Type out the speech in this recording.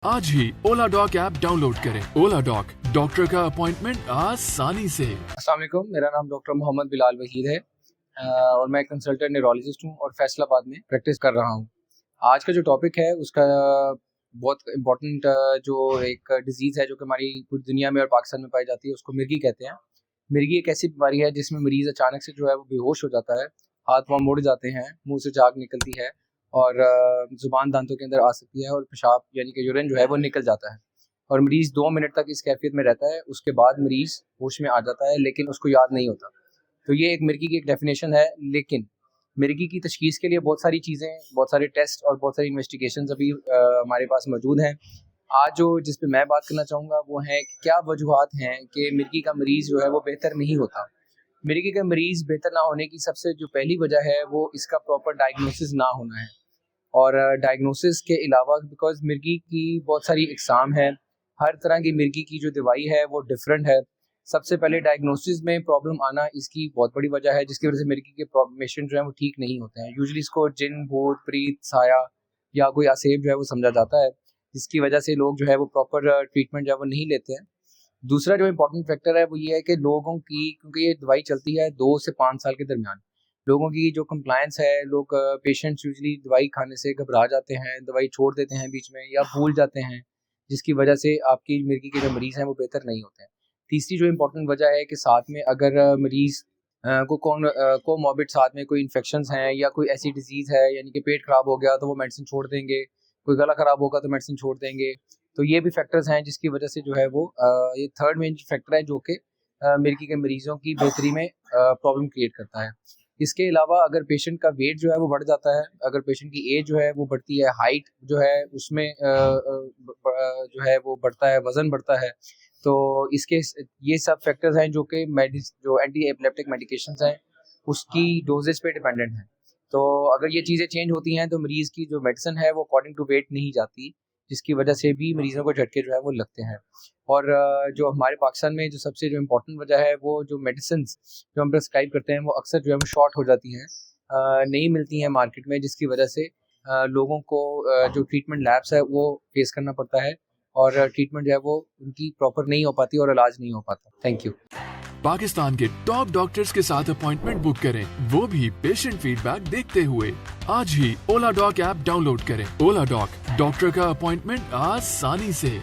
आज ही ओला dock app download करें। ओला dock, doctor का अपॉइंटमेंट आसानी से। अस्सलाम वालेकुम, मेरा नाम डॉक्टर मोहम्मद बिलाल वहीद है और मैं कंसल्टेंट न्यूरोलॉजिस्ट हूँ और फैसलाबाद में प्रैक्टिस कर रहा हूँ। आज का जो टॉपिक है उसका बहुत इम्पोर्टेंट जो एक डिजीज़ है जो कि हमारी पूरी दुनिया में और पाकिस्तान में पाई जाती है, उसको मिर्गी कहते हैं। मिर्गी एक ऐसी बीमारी है जिसमें मरीज़ अचानक से जो है वो बेहोश हो जाता है, हाथ पाँव मुड़ जाते हैं, मुंह से झाग निकलती है और ज़ुबान दांतों के अंदर आ सकती है और पेशाब यानी कि यूरिन जो है वो निकल जाता है और मरीज़ 2 मिनट तक इस कैफियत में रहता है। उसके बाद मरीज़ होश में आ जाता है लेकिन उसको याद नहीं होता। तो ये एक मिर्गी की एक डेफिनेशन है। लेकिन मिर्गी की तशख़ीस के लिए बहुत सारी चीज़ें, बहुत सारे टेस्ट और बहुत सारी इन्वेस्टिगेशंस अभी हमारे पास मौजूद हैं। आज जो जिस पे मैं बात करना चाहूँगा वो है कि क्या वजूहात हैं कि मिर्गी का मरीज़ जो है वो बेहतर नहीं होता। मिर्गी का मरीज़ बेहतर ना होने की सबसे जो पहली वजह है वो इसका प्रॉपर डायग्नोसिस ना होना है। और डायग्नोसिस के अलावा बिकॉज़ मिर्गी की बहुत सारी इकसाम हैं, हर तरह की मिर्गी की जो दवाई है वो डिफरेंट है। सबसे पहले डायग्नोसिस में प्रॉब्लम आना इसकी बहुत बड़ी वजह है जिसकी वजह से मिर्गी के पेशेंट जो है वो ठीक नहीं होते हैं। यूजुअली इसको जिन, भूत, प्रीत, साया या कोई आसेब जो है वो समझा जाता है, जिसकी वजह से लोग जो है वो प्रॉपर ट्रीटमेंट जो है वो नहीं लेते हैं। दूसरा जो इम्पोर्टेंट फैक्टर है वो ये है कि लोगों की, क्योंकि ये दवाई चलती है 2 से 5 साल के दरमियान, लोगों की जो कंप्लायंस है, लोग पेशेंट्स यूजुअली दवाई खाने से घबरा जाते हैं, दवाई छोड़ देते हैं बीच में या भूल जाते हैं, जिसकी वजह से आपकी मिर्गी के जो मरीज़ हैं वो बेहतर नहीं होते हैं। तीसरी जो इम्पोर्टेंट वजह है कि साथ में अगर मरीज़ को कोमॉर्बिड साथ में कोई इन्फेक्शंस हैं या कोई ऐसी डिजीज़ है यानी कि पेट ख़राब हो गया तो वो मेडिसिन छोड़ देंगे, कोई गला ख़राब होगा तो मेडिसिन छोड़ देंगे। तो ये भी फैक्टर्स हैं जिसकी वजह से जो है वो ये थर्ड मेन फैक्टर है जो कि मिर्गी के मरीज़ों की बेहतरी में प्रॉब्लम क्रिएट करता है। इसके अलावा अगर पेशेंट का वेट जो है वो बढ़ जाता है, अगर पेशेंट की एज जो है वो बढ़ती है, हाइट जो है उसमें जो है वो बढ़ता है, वज़न बढ़ता है, तो इसके ये सब फैक्टर्स हैं जो कि जो एंटी एपिलेप्टिक मेडिकेशंस हैं उसकी डोजेस पे डिपेंडेंट हैं। तो अगर ये चीज़ें चेंज होती हैं तो मरीज़ की जो मेडिसिन है वो अकॉर्डिंग टू वेट नहीं जाती, जिसकी वजह से भी मरीज़ों को झटके जो है वो लगते हैं। और जो हमारे पाकिस्तान में जो सबसे जो इम्पोर्टेंट वजह है वो जो मेडिसिन्स जो हम प्रिस्क्राइब करते हैं वो अक्सर जो है वो शॉर्ट हो जाती हैं, नहीं मिलती हैं मार्केट में, जिसकी वजह से लोगों को जो ट्रीटमेंट लैब्स है वो फेस करना पड़ता है और ट्रीटमेंट जो है वो उनकी प्रॉपर नहीं हो पाती और इलाज नहीं हो पाता। Thank you. पाकिस्तान के टॉप डॉक्टर्स के साथ अपॉइंटमेंट बुक करें, वो भी पेशेंट फीडबैक देखते हुए। आज ही ओला डॉक ऐप डाउनलोड करें। ओला डॉक, डॉक्टर का अपॉइंटमेंट आसानी से।